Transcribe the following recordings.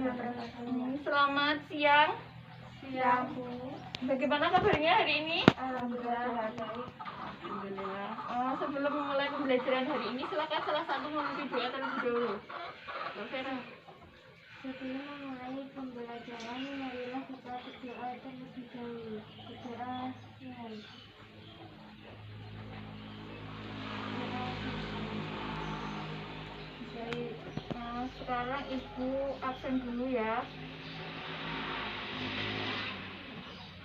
Selamat siang. Siang, Bu. Bagaimana kabarnya hari ini? Alhamdulillah baik. Alhamdulillah. Sebelum memulai pembelajaran hari ini, silakan salah satu memimpin doa terlebih dahulu. Vera. Sebelum memulai pembelajaran, marilah kita berdoa terlebih dahulu. Berdoa sehari. Baik. Sekarang Ibu absen dulu ya.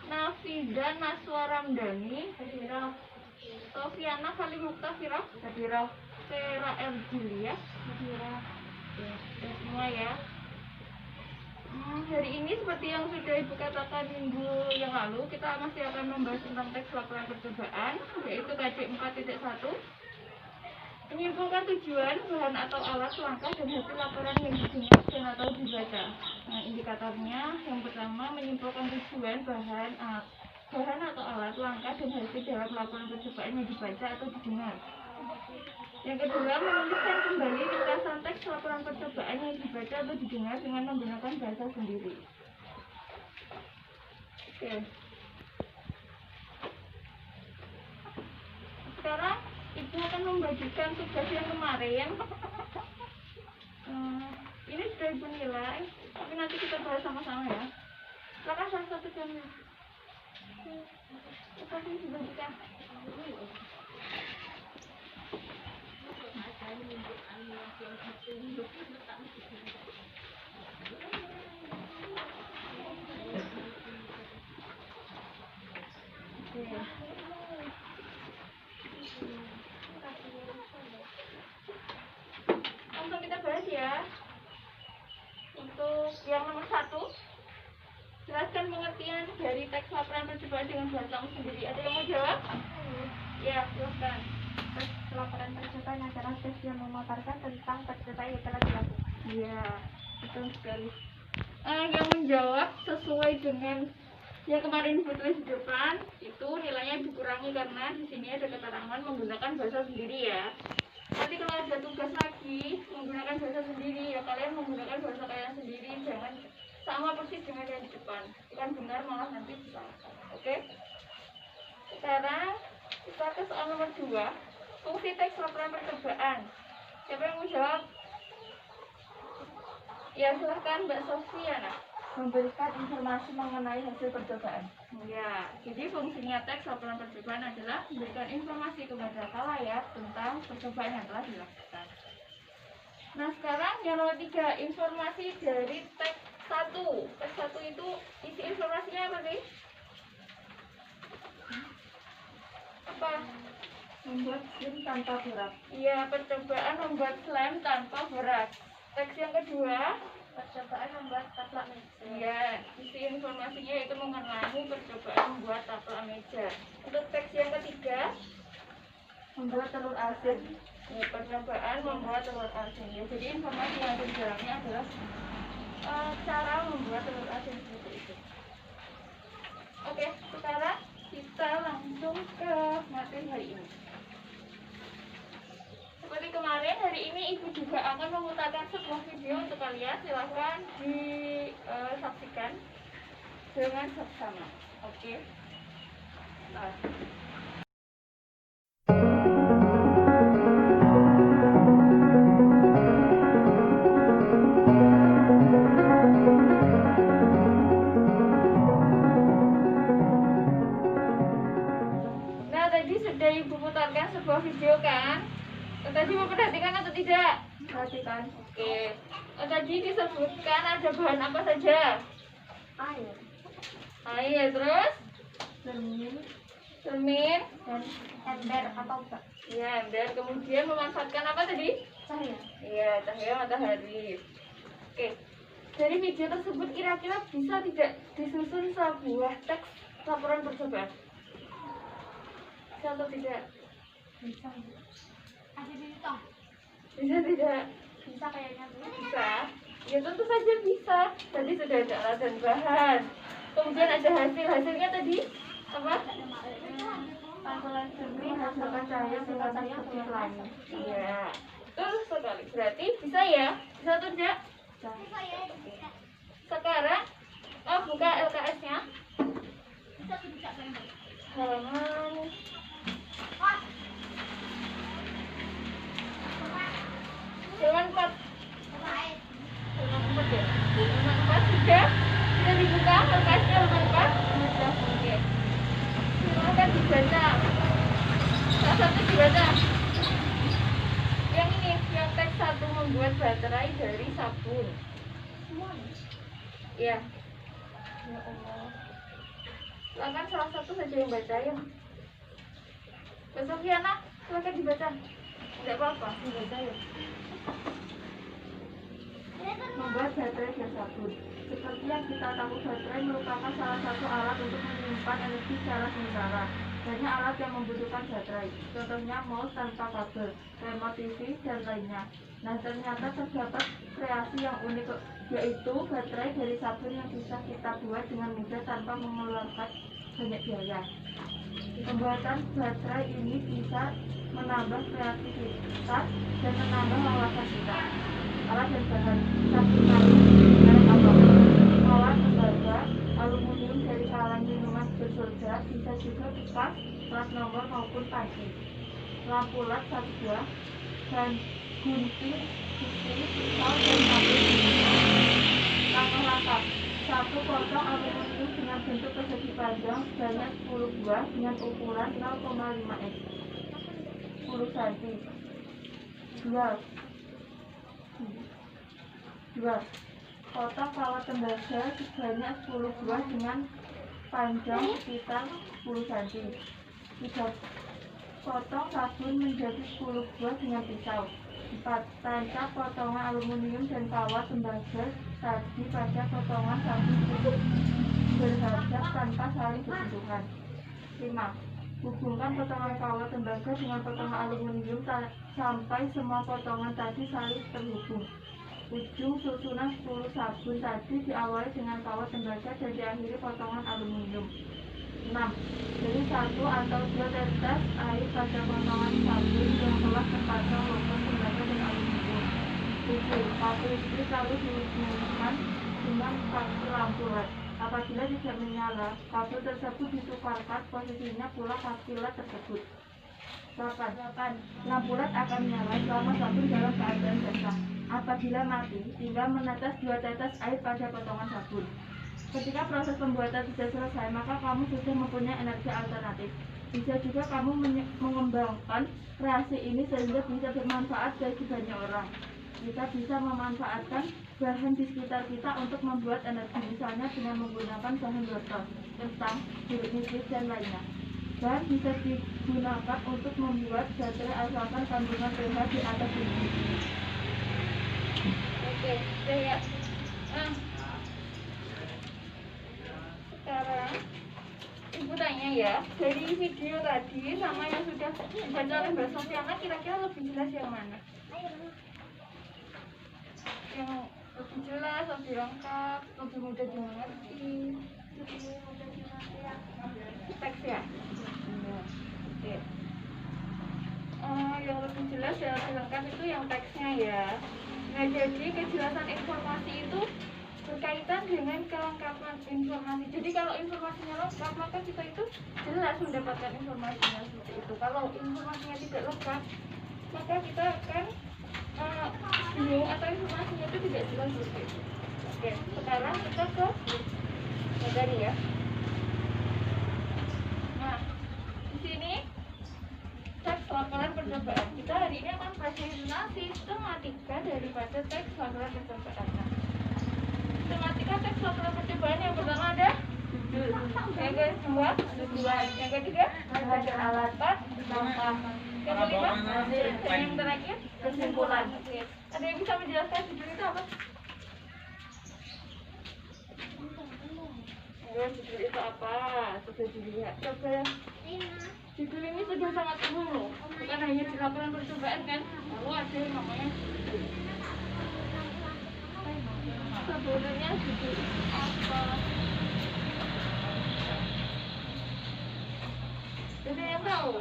Nafida Naswa Ramdhani Hadirah. Sofiana Khalil Muktafirah Hadirah. Vera R. Julia Hadirah. Ya, semua ya. Hari ini seperti yang sudah Ibu katakan minggu yang lalu, kita masih akan membahas tentang teks laporan percobaan, yaitu KJ 4.1. Menyimpulkan tujuan, bahan atau alat, langkah, dan hasil laporan yang didengar dan atau dibaca. Nah, indikatornya yang pertama menyimpulkan tujuan, bahan atau alat, langkah, dan hasil dalam laporan percobaan yang dibaca atau didengar. Yang kedua, menuliskan kembali ringkasan teks laporan percobaan yang dibaca atau didengar dengan menggunakan bahasa sendiri. Oke. Sekarang Ibu akan membagikan tugas yang kemarin. Ini sudah Ibu nilai, tapi nanti kita bahas sama-sama ya. Silakan salah satu jamnya. Apa yang dibagikan? Langsung kita bahas ya. Untuk yang nomor 1, jelaskan pengertian dari teks laporan percobaan dengan bahasamu sendiri. Ada yang mau jawab? Ya, silakan. Teks laporan percobaan adalah teks yang memaparkan tentang percobaan yang telah dilakukan. Iya, betul sekali. Yang menjawab sesuai dengan yang kemarin Ibu tulis di depan, itu nilainya dikurangi karena di sini ada keterangan menggunakan bahasa sendiri ya. Nanti kalau ada tugas lagi menggunakan bahasa sendiri, ya kalian menggunakan bahasa kalian sendiri, jangan sama persis dengan yang di depan. Bukan benar malah nanti salah. Oke? Sekarang kita ke soal nomor 2, fungsi teks laporan percobaan. Siapa yang mau jawab? Ya, silahkan Mbak Sofiana. Memberikan informasi mengenai hasil percobaan. Ya, jadi fungsinya teks laporan percobaan adalah memberikan informasi kepada khalayak tentang percobaan yang telah dilakukan. Nah, sekarang yang nomor 3, informasi dari teks 1. Teks 1 itu isi informasinya apa sih? Apa? Membuat slim tanpa berat. Iya, percobaan membuat slam tanpa berat. Teks yang kedua, Percobaan membuat taplak meja. iya, isi informasinya yaitu mengenai percobaan membuat taplak meja. Untuk teks yang ketiga, Membuat telur asin. ya, percobaan membuat telur asin. Ya, jadi informasi yang ada di dalamnya adalah cara membuat telur asin seperti itu. Oke, sekarang kita langsung ke materi hari ini. Seperti kemarin, hari ini Ibu juga akan memutarkan sebuah video untuk kalian. Silahkan disaksikan dengan seksama. Oke. Nah. Nah, tadi sudah Ibu putarkan sebuah video kan? Tadi memperhatikan atau tidak? Perhatikan. Oke. Tadi disebutkan ada bahan apa saja? Air. Air, terus Cermin. cermin, Dan ember atau bak. ya, ember. Kemudian memanfaatkan apa tadi? Cahaya. Iya, cahaya matahari. Oke. Dari video tersebut kira-kira bisa tidak disusun sebuah teks laporan percobaan? Bisa atau tidak? Bisa. Ada dihitung. Bisa tidak? Bisa kayaknya tuh. Bisa. Ya tentu saja bisa. Tadi sudah ada alat dan bahan. Kemudian ada hasilnya tadi apa? Pantulan cermin hasilkan cahaya singkatan seperti pelangi. Iya. Betul sekali. Berarti bisa ya? Bisa atau tidak? Bisa. Sekarang buka LKS-nya. Halaman halaman 4. Halaman 4 ya. Halaman 4 sudah dibuka LKS-nya halaman 4. Sudah, oke. Silakan dibaca. Salah satu dibaca. Yang ini, yang teks 1 membuat baterai dari sabun. Iya. Ya Allah. Silakan salah satu saja yang baca ya. Mbak Sofiana, silakan dibaca. Tidak apa-apa, dibaca ya. Membuat baterai dari sabun. Seperti yang kita tahu, baterai merupakan salah satu alat untuk menyimpan energi secara sementara. Banyak alat yang membutuhkan baterai, contohnya mouse tanpa kabel, remote TV, dan lainnya. Nah, ternyata terdapat kreasi yang unik, yaitu baterai dari sabun yang bisa kita buat dengan mudah tanpa mengeluarkan banyak biaya. Pembuatan baterai ini bisa menambah kreativitas dan menambah wawasan kita. Alat dan bahan sabun kayu dari apapun, alat tembaga, aluminium dari kaleng minuman bersoda, bisa juga pipa, plat nomor maupun panci, lampu LED 1 buah, dan gunting, susi, pisau, dan sabun. Langkah-langkah: 1. Potong aluminium dengan bentuk persegi panjang sebanyak 10 buah dengan ukuran 0,5 x 10 cm. 2. Potong kawat tembaga sebanyak 10 buah dengan panjang sekitar 10 cm. 3. Potong sabun menjadi 10 buah dengan pisau. 4. Tancap potongan aluminium dan kawat tembaga tadi pada potongan sabun berhadap tanpa saling bersentuhan. 5. Hubungkan potongan kawat tembaga dengan potongan aluminium sampai semua potongan tadi saling terhubung. Ujung susunan 10 sabun tadi diawali dengan kawat tembaga dan diakhiri potongan aluminium. 6. Beri 1 atau 2 tetes air pada potongan sabun yang telah terpasang logo tembaga dan aluminium. 7. Kabel listrik lalu dihubungkan dengan kabel lampu LED. Apabila tidak menyala, kabel tersebut ditukarkan posisinya pula kabel LED tersebut. 8. Lampu LED akan menyala selama sabun dalam keadaan basah. Apabila mati, tinggal menetes 2 tetes air pada potongan sabun. Ketika proses pembuatan sudah selesai, maka kamu sudah mempunyai energi alternatif. Bisa juga kamu mengembangkan kreasi ini sehingga bisa bermanfaat bagi banyak orang. Kita bisa memanfaatkan bahan di sekitar kita untuk membuat energi, misalnya dengan menggunakan bahan botol, kentang, jeruk nipis, dan lainnya. Bahan bisa digunakan untuk membuat baterai asalkan kandungan pH di atas 7. Oke, ya. Sekarang Ibu tanya ya, dari video tadi sama yang sudah dibaca oleh Mbak Sofiana, kira-kira lebih jelas yang mana? Yang lebih jelas, lebih lengkap, lebih mudah dimengerti. Teks ya? Oke. Yang lebih jelas dan lebih lengkap itu yang teksnya ya. Nah, jadi kejelasan informasi itu berkaitan dengan kelengkapan informasi. Jadi kalau informasinya lengkap, maka kita itu jelas mendapatkan informasinya seperti itu. Kalau informasinya tidak lengkap, maka kita akan bingung atau informasinya itu tidak jelas seperti itu. Oke, sekarang kita ke materi ya. Nah, di sini teks laporan percobaan. Kita hari ini akan presentasi sistematika daripada teks laporan percobaan. Nah, sistematika teks laporan percobaan yang pertama ada judul, yang kedua tujuan, yang ketiga ada alat, langkah, yang kelima hasil, dan yang terakhir kesimpulan. Oke. Ada yang bisa menjelaskan judul itu apa? Judul itu apa? Sudah dilihat. Coba. Judul ini sudah sangat umum loh, bukan hanya di laporan percobaan kan, lalu ada yang namanya judul. Sebenarnya judul itu apa? Ada yang tahu?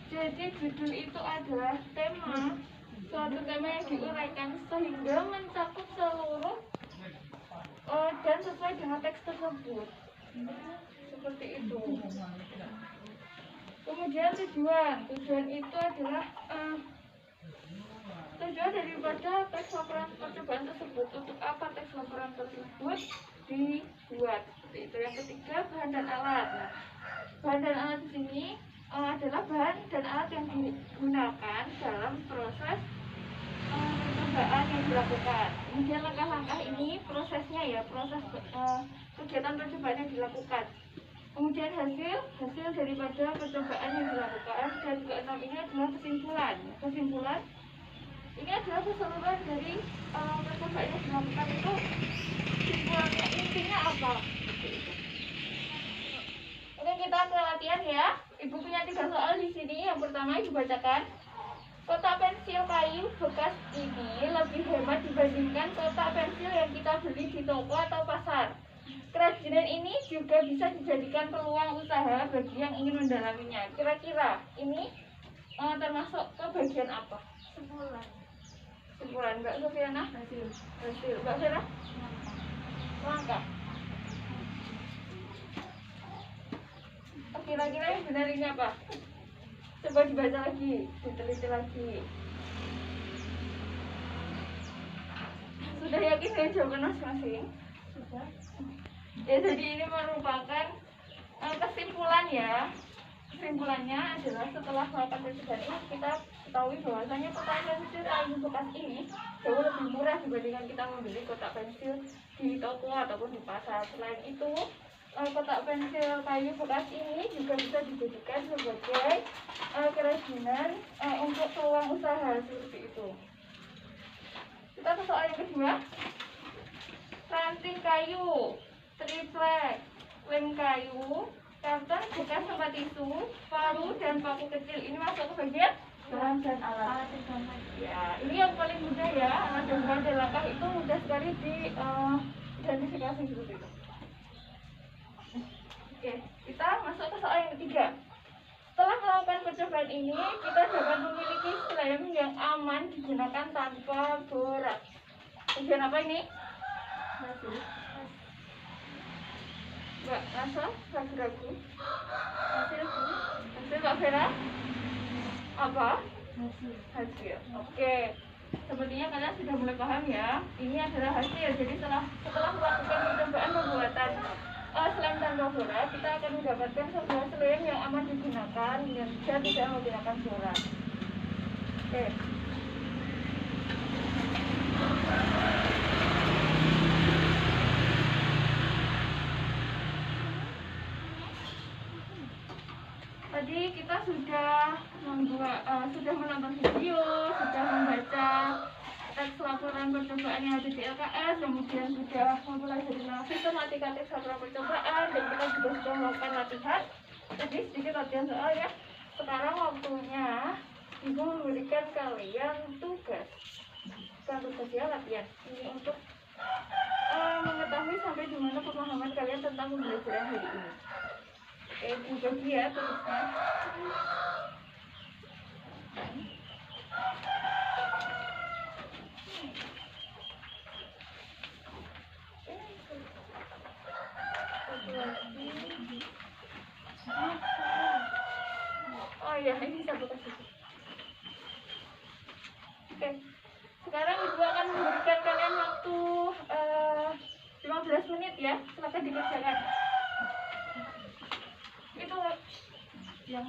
Jadi judul itu adalah tema suatu tema yang diuraikan sehingga mencakup seluruh dan sesuai dengan teks tersebut. Seperti itu. Kemudian tujuan itu adalah tujuan daripada teks laporan percobaan tersebut. Untuk apa teks laporan tersebut dibuat? Seperti itu. Yang ketiga, bahan dan alat. Nah, bahan dan alat di sini adalah bahan dan alat yang digunakan dalam proses percobaan yang dilakukan. Kemudian langkah-langkah ini prosesnya ya, proses kegiatan percobaan yang dilakukan. Kemudian hasil daripada percobaan yang dilakukan. Dan keenam ini adalah kesimpulan ini adalah keseluruhan dari percobaan yang dilakukan. Itu kesimpulannya, intinya apa? Oke, kita ke latihan ya. Ibu punya 3 soal di sini. Yang pertama ibu bacakan. Kotak pensil kayu bekas ini lebih hemat dibandingkan kotak pensil yang kita beli di toko atau pasar. Kerajinan ini juga bisa dijadikan peluang usaha bagi yang ingin mendalaminya. Kira-kira ini termasuk ke bagian apa? Simpulan. Mbak Sofiana? Hasil. Mbak Vera? Langkah. Kira-kira yang benar ini apa? Coba dibaca lagi, diteliti lagi. Sudah yakin dengan jawaban masing-masing? Sudah. Ya, jadi ini merupakan kesimpulan ya. Kesimpulannya adalah setelah melakukan percobaan ini, kita ketahui bahwasanya kotak pensil kayu bekas ini jauh lebih murah dibandingkan kita membeli kotak pensil di toko ataupun di pasar. Selain itu, kotak pensil kayu bekas ini juga bisa dijadikan sebagai kerajinan untuk peluang usaha seperti itu. Kita ke soal yang kedua. Ranting kayu, triplek, lem kayu, karton bekas tempat tisu, palu dan paku kecil. Ini masuk ke bagian bahan dan alat. Ya, ini yang paling mudah ya. Alat dan bahan dan langkah itu mudah sekali diidentifikasi seperti itu. Oke, kita masuk ke soal yang ketiga. Setelah melakukan percobaan ini, kita dapat memiliki lem yang aman digunakan tanpa berat. Tujuan apa ini? Mbak Nasa, ragu-ragu. Hasil Mbak Vera? Apa? Hasil. Oke. Sepertinya kalian sudah mulai paham ya. Ini adalah hasil. Jadi setelah melakukan percobaan pembuatan slime tanpa borak, kita akan mendapatkan sebuah slime yang aman digunakan dan tidak menggunakan borak. Oke. Tadi kita sudah menonton video, sudah membaca teks laporan percobaan yang ada di LKS, kemudian sudah mempelajari sistematika teks laporan percobaan, dan kita juga sudah melakukan latihan. Jadi sedikit latihan soal ya. Sekarang waktunya Ibu memberikan kalian tugas. Bukan tugas ya, latihan. Ini untuk mengetahui sampai di mana pemahaman kalian tentang pembelajaran hari ini. Dibagi ya tulisnya. Oh iya, ini bisa buka situ. Oke, sekarang Ibu akan memberikan kalian waktu 15 menit ya. Silakan dikerjakan. Itu yang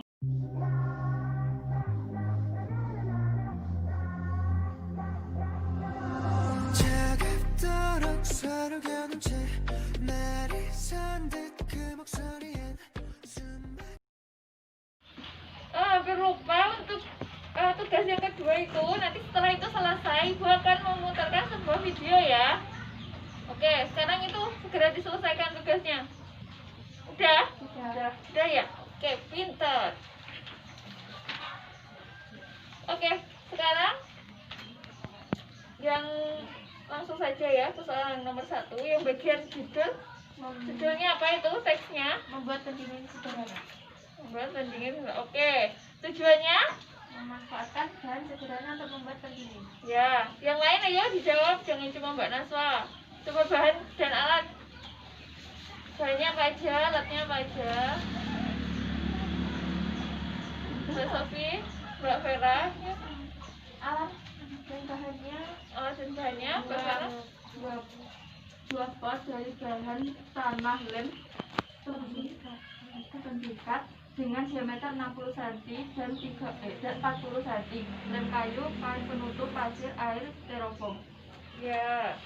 hampir lupa untuk tugas yang kedua itu. Nanti setelah itu selesai, Ibu akan memutarkan sebuah video ya. Oke, sekarang itu segera diselesaikan tugasnya. Udah? Udah ya? Oke, pinter. Oke, sekarang yang langsung saja ya, persoalan nomor 1 yang bagian judul. Judulnya apa itu? Teksnya? Membuat pendingin sederhana. Membuat pendingin. Oke. Tujuannya? Memanfaatkan bahan sederhana untuk membuat pendingin. Ya, yang lain ayo dijawab, jangan cuma Mbak Naswa. Coba bahan dan alat. Bahannya apa aja, alatnya apa aja? Mbak Sofi, Mbak Vera, Alat dan bahannya alat dan bahannya, Mbak Vera. dua pot dari bahan tanah lem terikat dengan diameter 60 cm dan 40 cm, lem kayu, kain penutup, pasir, air, styrofoam. Ya.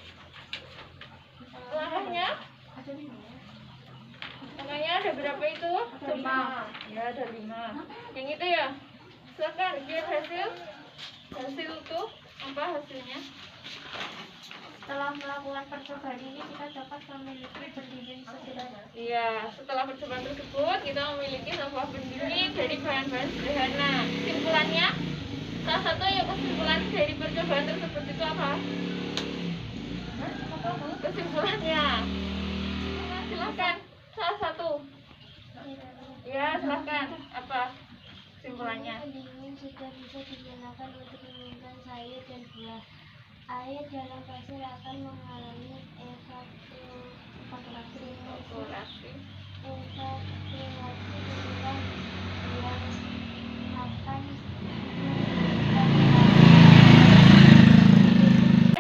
Langkahnya? Ada 5. Langkahnya ada berapa itu? Ada 5. Ya, ada 5. Yang itu ya? Silakan lihat hasil. Hasil tuh apa hasilnya? Setelah melakukan percobaan ini, kita dapat memiliki pendingin sederhana. Iya, setelah percobaan tersebut kita memiliki sebuah pendingin dari bahan-bahan sederhana. Kesimpulannya, salah satu yang kesimpulan dari percobaan tersebut itu apa? Kesimpulannya, silakan salah satu. Ya, silakan. Apa kesimpulannya? Pendingin sudah bisa digunakan untuk mendinginkan sayur dan buah. Air dalam pasir akan mengalami evaporasi sehingga yang akan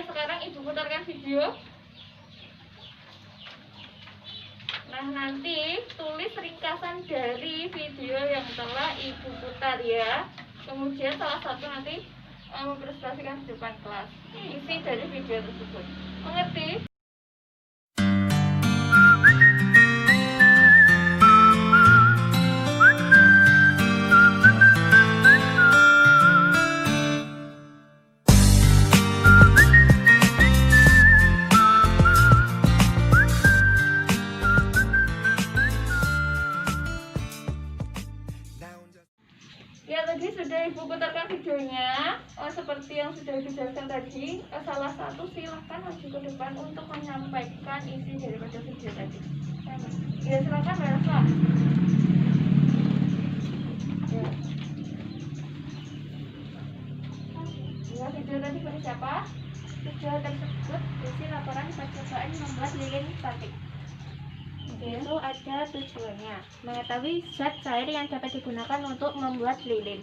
Sekarang Ibu putarkan video. Nah, nanti tulis ringkasan dari video yang telah Ibu putar ya. Kemudian salah satu nanti mempresentasikan di depan kelas isi dari video tersebut. Mengerti? Ya, tadi sudah Ibu putarkan videonya. Seperti yang sudah dijelaskan tadi, salah satu silakan maju ke depan untuk menyampaikan isi daripada video tadi. Ya, silakan Mbak Elsa. Ya. Ya, video tadi pada siapa? Video tersebut berisi laporan percobaan membuat lilin batik. Itu ada tujuannya, mengetahui zat cair yang dapat digunakan untuk membuat lilin.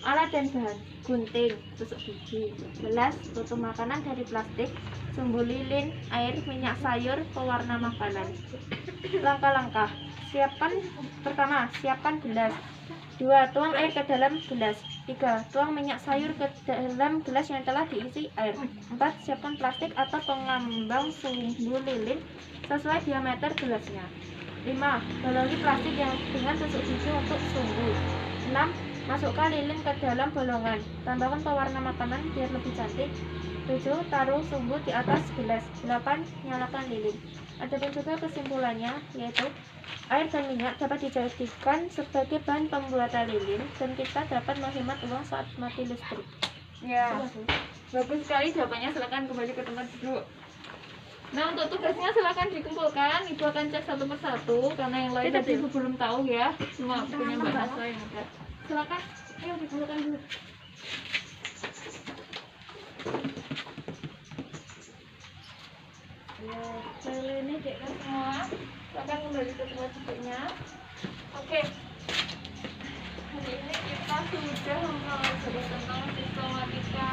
Alat dan bahan: gunting, tusuk gigi, gelas, tutup makanan dari plastik, sumbu lilin, air, minyak sayur, pewarna makanan. Langkah-langkah: pertama, siapkan gelas. 2. Tuang air ke dalam gelas. 3. Tuang minyak sayur ke dalam gelas yang telah diisi air. 4. Siapkan plastik atau pengambang sumbu lilin sesuai diameter gelasnya. 5. Bolongi plastik yang dengan tusuk gigi untuk sumbu. 6. Masukkan lilin ke dalam bolongan. Tambahkan pewarna makanan biar lebih cantik. 7. Taruh sumbu di atas gelas. 8. Nyalakan lilin. Adapun juga kesimpulannya, yaitu air dan minyak dapat dijadikan sebagai bahan pembuatan lilin dan kita dapat menghemat uang saat mati listrik. Ya, bagus sekali jawabannya. Silakan kembali ke tempat duduk. Nah, untuk tugasnya silakan dikumpulkan. Ibu akan cek satu persatu karena yang lain tadi Ibu belum tahu ya. Cuma punya Mbak Naswa yang ada. Silakan, ayo dikumpulkan dulu. Ya, kali ini cekkan semua. Silakan kembali ke tempat duduknya. Oke. Hari ini kita sudah mempelajari tentang sistematika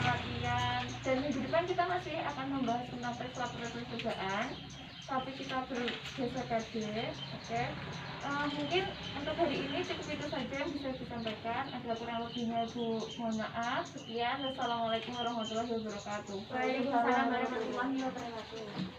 latihan, dan minggu depan kita masih akan membahas tentang tes laboratorium percobaan, tapi kita bergeser ke oke. Mungkin untuk hari ini cukup itu saja yang bisa disampaikan. Ada kurang lebihnya Bu, mohon maaf. Sekian, wassalamualaikum warahmatullahi wabarakatuh. Waalaikumsalam warahmatullahi wabarakatuh.